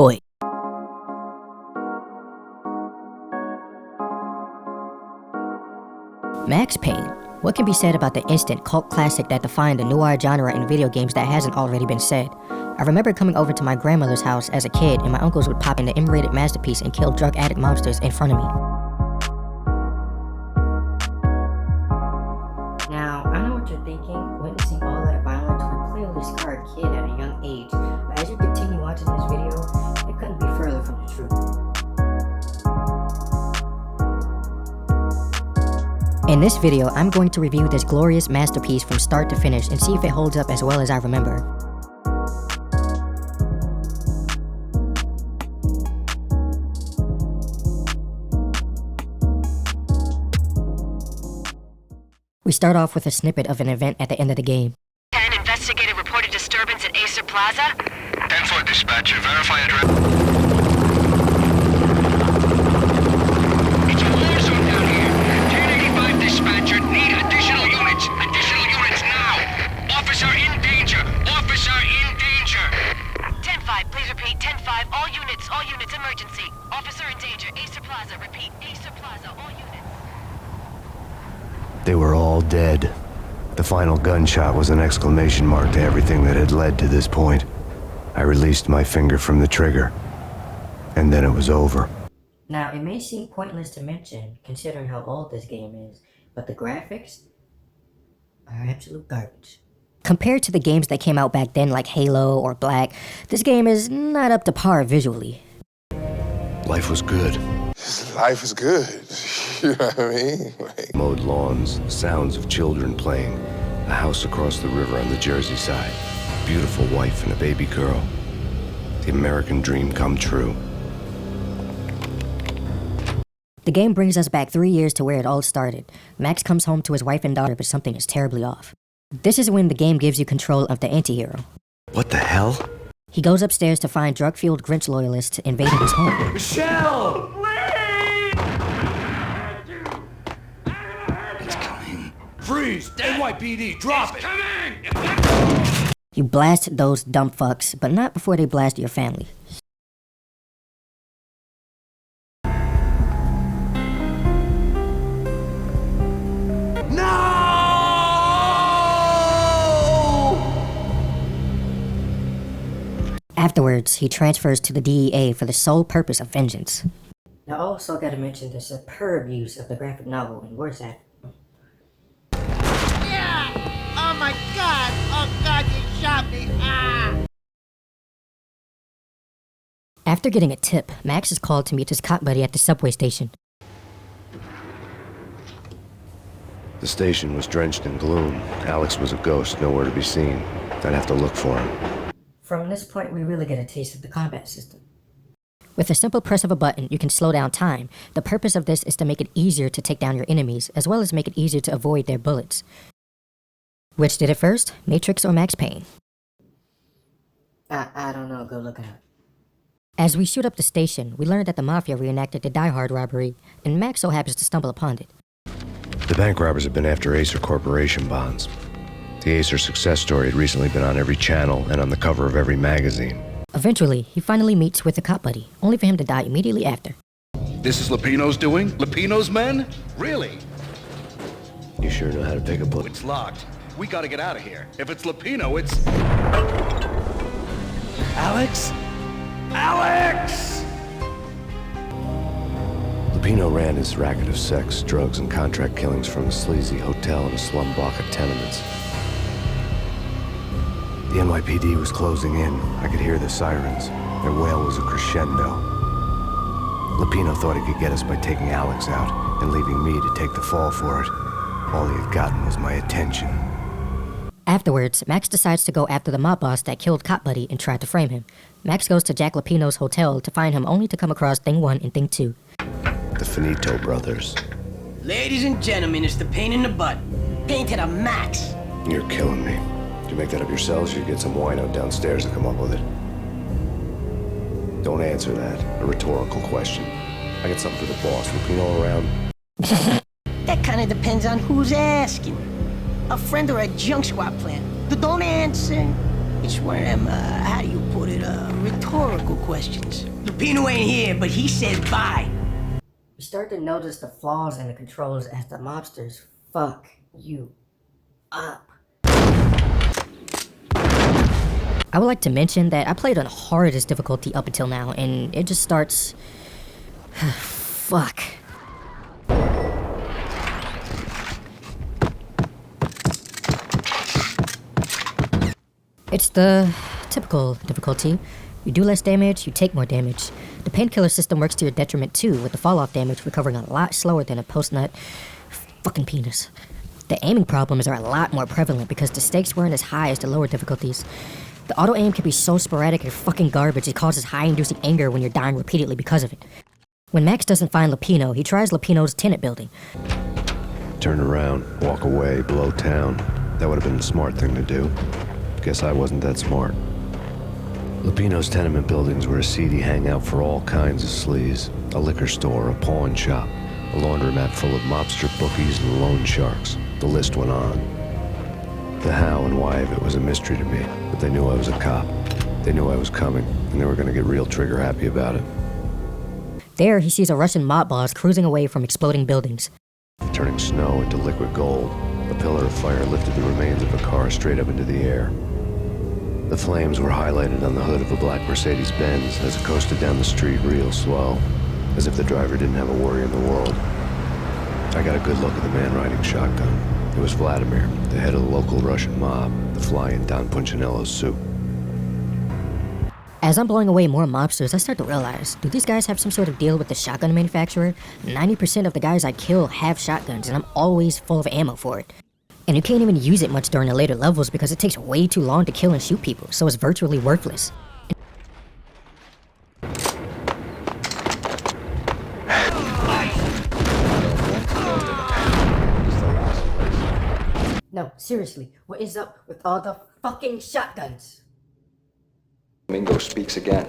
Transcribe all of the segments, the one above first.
boy. Max Payne. What can be said about the instant cult classic that defined the noir genre in video games that hasn't already been said? I remember coming over to my grandmother's house as a kid and my uncles would pop in the M-rated masterpiece and kill drug addict monsters in front of me. Now, I know what you're thinking. Witnessing all that violence would clearly scar a kid at a young age, but as you continue watching this video, it couldn't be further from the truth. In this video, I'm going to review this glorious masterpiece from start to finish and see if it holds up as well as I remember. We start off with a snippet of an event at the end of the game. 10 investigated reported disturbance at Acer Plaza. 10-4 dispatcher, verify address. It's a war zone down here. 1085 dispatcher, need additional units. Additional units now. Officer in danger. Officer in danger. 10-5, please repeat. 10-5, all units, emergency. Officer in danger, Acer Plaza, repeat. Acer Plaza, all units. They were all dead. The final gunshot was an exclamation mark to everything that had led to this point. I released my finger from the trigger, and then it was over. Now, it may seem pointless to mention, considering how old this game is, but the graphics are absolute garbage. Compared to the games that came out back then like Halo or Black, this game is not up to par visually. Life was good. Life is good. You know what I mean? Mowed lawns, the sounds of children playing, a house across the river on the Jersey side, beautiful wife and a baby girl. The American dream come true. The game brings us back 3 years to where it all started. Max comes home to his wife and daughter, but something is terribly off. This is when the game gives you control of the anti-hero. What the hell? He goes upstairs to find drug-fueled Grinch loyalists invading his home. Michelle! Freeze! NYPD, drop it! Coming! You blast those dumb fucks, but not before they blast your family. No! Afterwards, he transfers to the DEA for the sole purpose of vengeance. Now, I also gotta mention the superb use of the graphic novel in voice acting. Oh my God! Oh God, you shot me! Ah! After getting a tip, Max is called to meet his cop buddy at the subway station. The station was drenched in gloom. Alex was a ghost, nowhere to be seen. I'd have to look for him. From this point, we really get a taste of the combat system. With a simple press of a button, you can slow down time. The purpose of this is to make it easier to take down your enemies, as well as make it easier to avoid their bullets. Which did it first, Matrix or Max Payne? I don't know, go look it up. As we shoot up the station, we learn that the Mafia reenacted the Die Hard robbery, and Max so happens to stumble upon it. The bank robbers have been after Acer Corporation bonds. The Acer success story had recently been on every channel and on the cover of every magazine. Eventually, he finally meets with the cop buddy, only for him to die immediately after. This is Lupino's doing? Lupino's men? Really? You sure know how to pick a bullet? It's locked. We gotta get out of here. If it's Lupino, it's... Alex? Alex! Lupino ran his racket of sex, drugs, and contract killings from a sleazy hotel in a slum block of tenements. The NYPD was closing in. I could hear the sirens. Their wail was a crescendo. Lupino thought he could get us by taking Alex out and leaving me to take the fall for it. All he had gotten was my attention. Afterwards, Max decides to go after the mob boss that killed Cop Buddy and tried to frame him. Max goes to Jack Lupino's hotel to find him, only to come across Thing 1 and Thing 2. The Finito brothers. Ladies and gentlemen, it's the pain in the butt. Pain to the max. You're killing me. Did you make that up yourselves, or you get some wino downstairs to come up with it? Don't answer that. A rhetorical question. I got something for the boss. Lupino around? That kind of depends on who's asking. A friend or a junk squad plan. Don't answer. It's one of them, how do you put it, rhetorical questions. Lupino ain't here, but he said bye. You start to notice the flaws in the controls as the mobsters fuck you up. I would like to mention that I played on hardest difficulty up until now, and it just starts... fuck. It's the typical difficulty. You do less damage, you take more damage. The painkiller system works to your detriment too, with the fall-off damage recovering a lot slower than a post-nut fucking penis. The aiming problems are a lot more prevalent because the stakes weren't as high as the lower difficulties. The auto-aim can be so sporadic and fucking garbage it causes high-inducing anger when you're dying repeatedly because of it. When Max doesn't find Lupino, he tries Lupino's tenant building. Turn around, walk away, blow town. That would have been the smart thing to do. Guess I wasn't that smart. Lupino's tenement buildings were a seedy hangout for all kinds of sleaze. A liquor store, a pawn shop, a laundromat full of mobster bookies and loan sharks. The list went on. The how and why of it was a mystery to me, but they knew I was a cop. They knew I was coming, and they were gonna get real trigger happy about it. There, he sees a Russian mob boss cruising away from exploding buildings. Turning snow into liquid gold, a pillar of fire lifted the remains of a car straight up into the air. The flames were highlighted on the hood of a black Mercedes-Benz as it coasted down the street real slow, as if the driver didn't have a worry in the world. I got a good look at the man riding shotgun. It was Vladimir, the head of the local Russian mob, the fly in Don Punchinello's soup. As I'm blowing away more mobsters, I start to realize, do these guys have some sort of deal with the shotgun manufacturer? 90% of the guys I kill have shotguns, and I'm always full of ammo for it. And you can't even use it much during the later levels because it takes way too long to kill and shoot people, so it's virtually worthless. No, seriously, what is up with all the fucking shotguns? Mingo speaks again.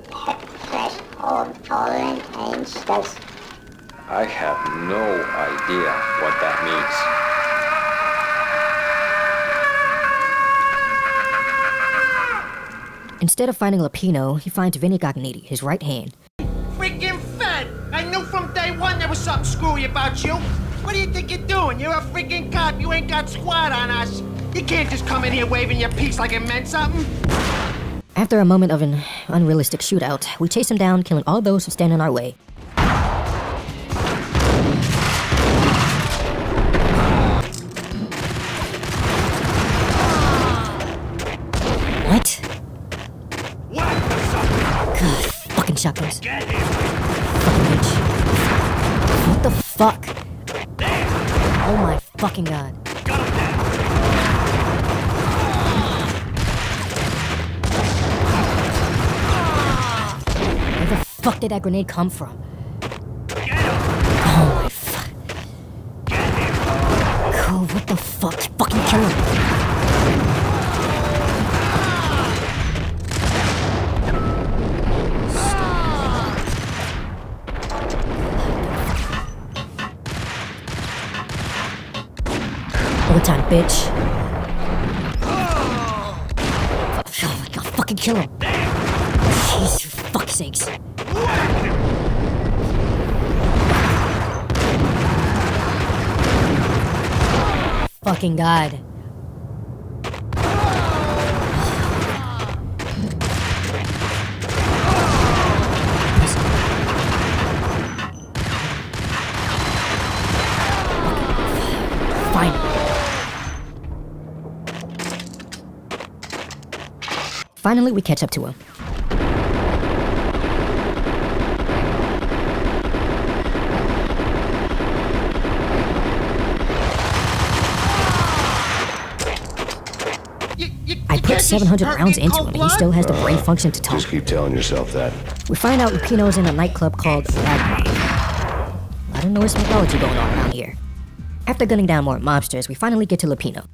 Threshold tolerant range does. I have no idea what that means. Instead of finding Lupino, he finds Vinny Gognitti, his right hand. Freaking fat! I knew from day one there was something screwy about you. What do you think you're doing? You're a freaking cop. You ain't got squat on us. You can't just come in here waving your piece like it meant something. After a moment of an unrealistic shootout, we chase him down, killing all those who stand in our way. What? God, fucking shotguns. Fucking bitch. What the fuck? Oh my fucking god. Where the fuck did that grenade come from? Oh my fuck. Cool, what the fuck? Fucking kill him. Overtime, bitch. Oh my god, fucking kill him. Jeez, for fuck's sakes. Fucking god. Fine. Finally, we catch up to him. I put 700 rounds into him, and he still has the brain function to talk. Just keep telling yourself that. We find out Lupino's in a nightclub called Ragnarok. A lot of Norse mythology going on around here. After gunning down more mobsters, we finally get to Lupino.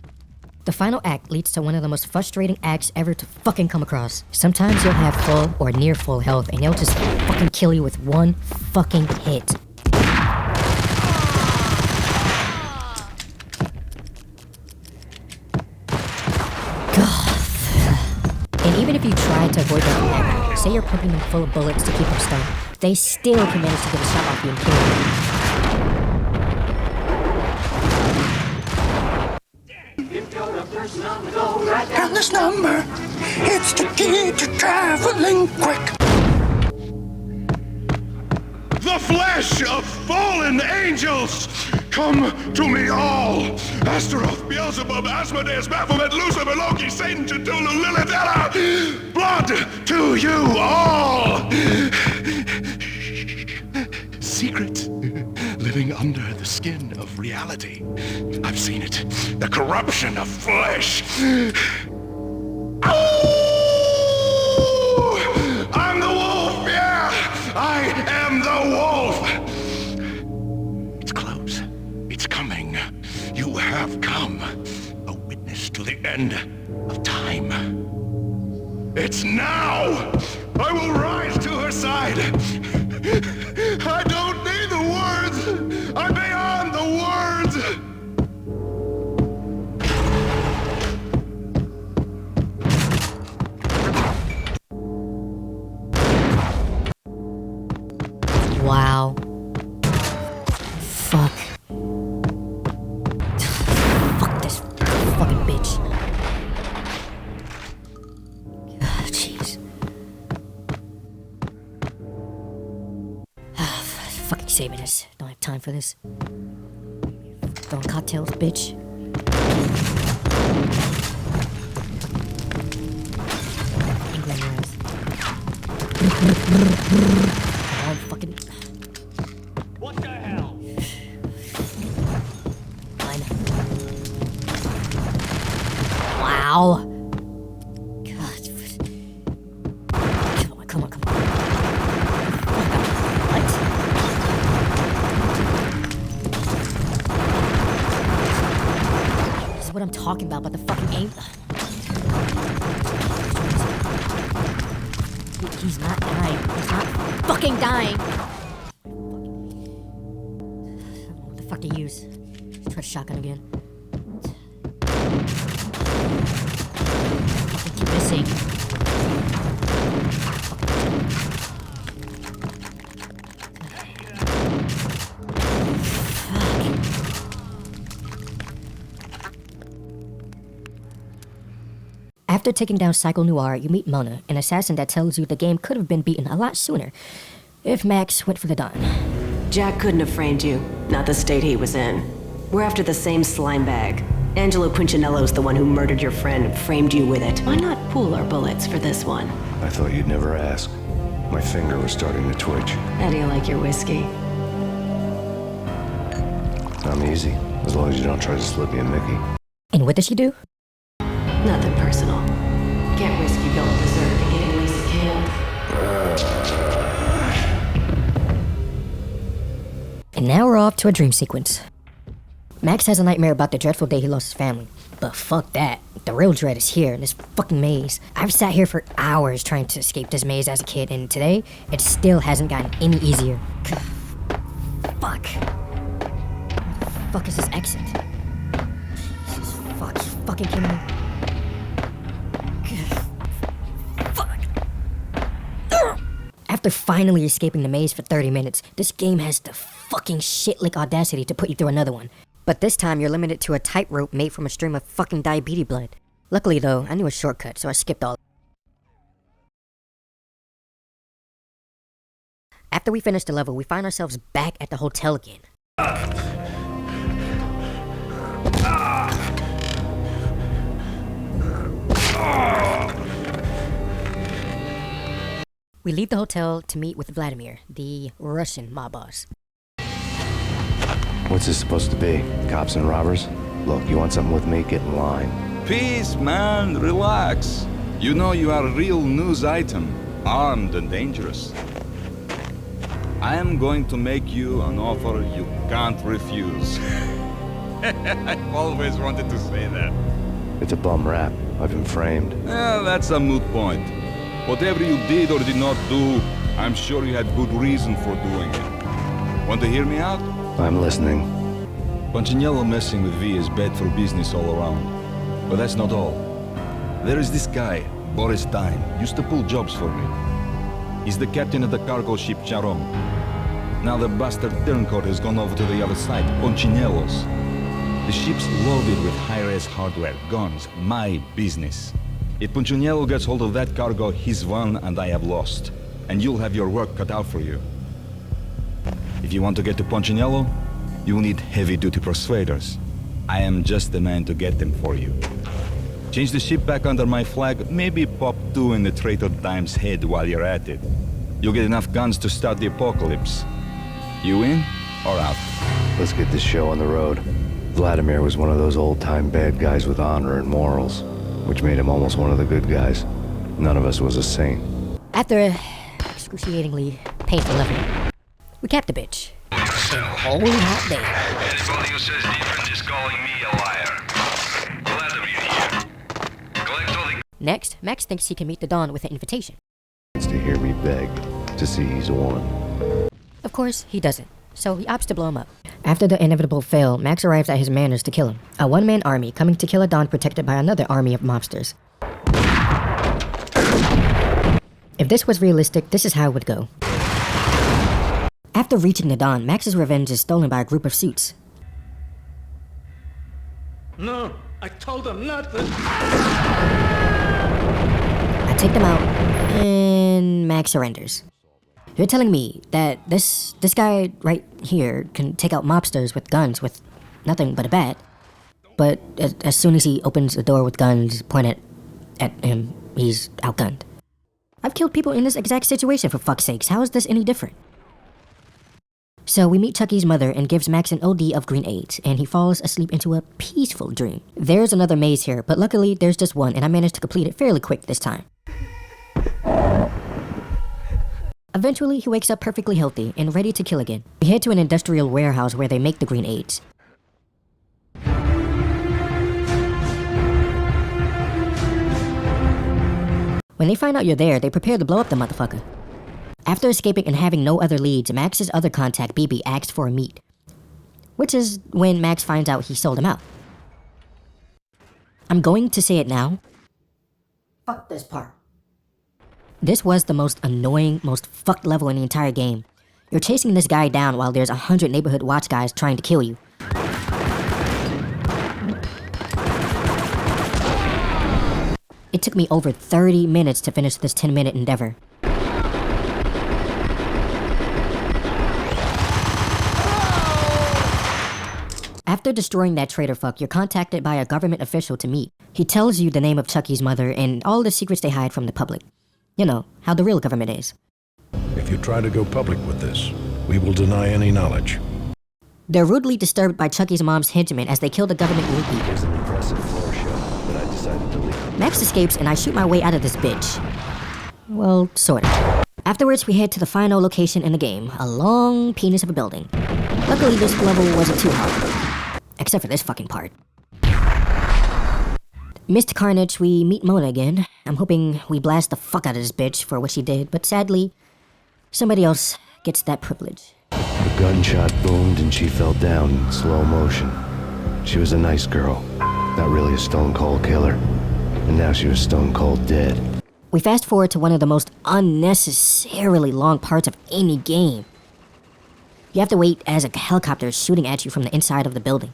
The final act leads to one of the most frustrating acts ever to fucking come across. Sometimes you'll have full or near full health, and they'll just fucking kill you with one fucking hit. God, Even if you try to avoid them forever, say you're pumping them full of bullets to keep them stunned, they still can manage to get a shot off you and kill you. And this number, it's the key to traveling quick. The flesh of fallen angels! Come to me all! Astaroth, Beelzebub, Asmodeus, Baphomet, Lucifer, Loki, Satan, Cthulhu, Lilith, Ella! Blood to you all! Secret living under the skin of reality. I've seen it. The corruption of flesh. Oh! I'm the wolf, yeah! I am the wolf! It's close. It's coming. You have come. A witness to the end of time. It's now! I will rise to her side. I don't need the words. I'm beyond the words. Wow. Fuck. Fuck this fucking bitch. Jeez. Fucking saving this. Don't have time for this. Throwing cocktails, bitch. England rules. Oh, fucking. What the hell? Fine. Wow. God. Come on. What? This is what I'm talking about the fucking aim. He's not dying. He's not fucking dying. What the fuck to use? Let's try shotgun again. Fucking keep missing. After taking down Psycho Noir, you meet Mona, an assassin that tells you the game could have been beaten a lot sooner if Max went for the Don. Jack couldn't have framed you, not the state he was in. We're after the same slime bag. Angelo Quincinello's the one who murdered your friend and framed you with it. Why not pool our bullets for this one? I thought you'd never ask. My finger was starting to twitch. How do you like your whiskey? I'm easy, as long as you don't try to slip me a Mickey. And what does she do? Nothing personal. Can't risk you going berserk and getting Lisa killed. And now we're off to a dream sequence. Max has a nightmare about the dreadful day he lost his family. But fuck that. The real dread is here in this fucking maze. I've sat here for hours trying to escape this maze as a kid, and today, it still hasn't gotten any easier. Fuck. Where the fuck is this exit? Jesus fuck, you fucking kidding me? After finally escaping the maze for 30 minutes, this game has the fucking shit-lick audacity to put you through another one. But this time, you're limited to a tightrope made from a stream of fucking diabetes blood. Luckily though, I knew a shortcut, so I skipped all. After we finish the level, we find ourselves back at the hotel again. We leave the hotel to meet with Vladimir, the Russian mob boss. What's this supposed to be? Cops and robbers? Look, you want something with me? Get in line. Peace, man. Relax. You know you are a real news item, armed and dangerous. I am going to make you an offer you can't refuse. I've always wanted to say that. It's a bum rap. I've been framed. That's a moot point. Whatever you did or did not do, I'm sure you had good reason for doing it. Want to hear me out? I'm listening. Punchinello messing with V is bad for business all around. But that's not all. There is this guy, Boris Dime, used to pull jobs for me. He's the captain of the cargo ship Charon. Now the bastard turncoat has gone over to the other side, Punchinello's. The ship's loaded with high-res hardware, guns, my business. If Punchinello gets hold of that cargo, he's won and I have lost. And you'll have your work cut out for you. If you want to get to Punchinello, you'll need heavy-duty persuaders. I am just the man to get them for you. Change the ship back under my flag, maybe pop 2 in the traitor Dime's head while you're at it. You'll get enough guns to start the apocalypse. You in or out? Let's get this show on the road. Vladimir was one of those old-time bad guys with honor and morals, which made him almost one of the good guys. None of us was a saint. After a excruciatingly painful level, we capped the bitch. A holy hot day. Anybody who says different is calling me a liar. Glad of you here. Collect all the... Next, Max thinks he can meet the Don with an invitation. It's to hear me beg, to see he's won. Of course, he doesn't, so he opts to blow him up. After the inevitable fail, Max arrives at his manors to kill him. A one-man army coming to kill a Don protected by another army of mobsters. If this was realistic, this is how it would go. After reaching the Don, Max's revenge is stolen by a group of suits. No, I told them not to. I take them out, and Max surrenders. You're telling me that this guy right here can take out mobsters with guns with nothing but a bat, but as soon as he opens the door with guns pointed at him, he's outgunned. I've killed people in this exact situation, for fuck's sakes. How is this any different? So we meet Chucky's mother and gives Max an OD of grenades, and he falls asleep into a peaceful dream. There's another maze here, but luckily there's just one, and I managed to complete it fairly quick this time. Eventually, he wakes up perfectly healthy and ready to kill again. We head to an industrial warehouse where they make the grenades. When they find out you're there, they prepare to blow up the motherfucker. After escaping and having no other leads, Max's other contact, BB, asks for a meet. Which is when Max finds out he sold him out. I'm going to say it now. Fuck this part. This was the most annoying, most fucked level in the entire game. You're chasing this guy down while there's 100 neighborhood watch guys trying to kill you. It took me over 30 minutes to finish this 10-minute endeavor. After destroying that traitor fuck, you're contacted by a government official to meet. He tells you the name of Chucky's mother and all the secrets they hide from the public. You know, how the real government is. If you try to go public with this, we will deny any knowledge. They're rudely disturbed by Chucky's mom's henchmen as they kill the government rookie. There's an impressive floor show, but I decided to leave. Max escapes and I shoot my way out of this bitch. Well, sort of. Afterwards, we head to the final location in the game, a long penis of a building. Luckily, this level wasn't too hard. Except for this fucking part. Missed Carnage, we meet Mona again. I'm hoping we blast the fuck out of this bitch for what she did, but sadly, somebody else gets that privilege. The gunshot boomed and she fell down in slow motion. She was a nice girl, not really a stone-cold killer. And now she was stone-cold dead. We fast forward to one of the most unnecessarily long parts of any game. You have to wait as a helicopter is shooting at you from the inside of the building.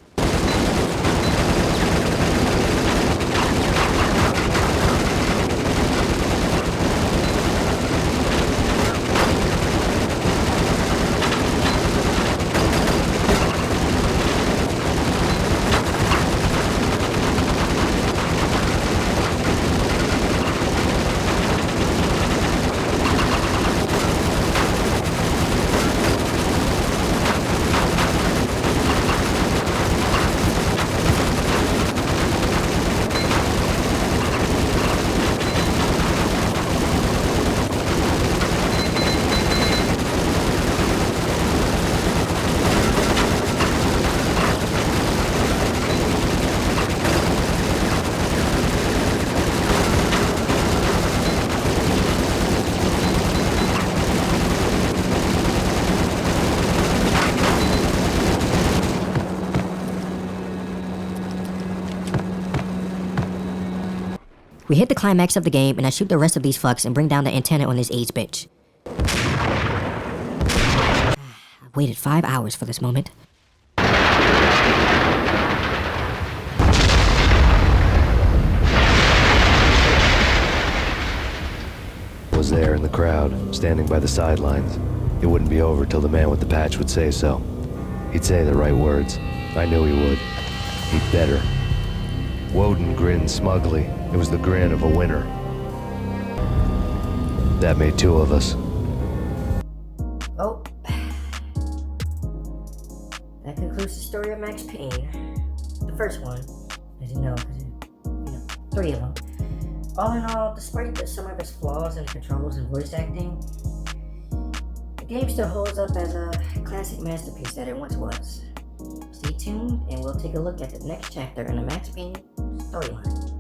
We hit the climax of the game, and I shoot the rest of these fucks and bring down the antenna on this AIDS bitch. I waited 5 hours for this moment. Was there in the crowd, standing by the sidelines. It wouldn't be over till the man with the patch would say so. He'd say the right words. I knew he would. He'd better. Woden grinned smugly. It was the grin of a winner. That made 2 of us. Oh. That concludes the story of Max Payne. The first one. As you know, 3 of them. All in all, despite some of its flaws in controls and voice acting, the game still holds up as a classic masterpiece that it once was. Stay tuned, and we'll take a look at the next chapter in the Max Payne storyline.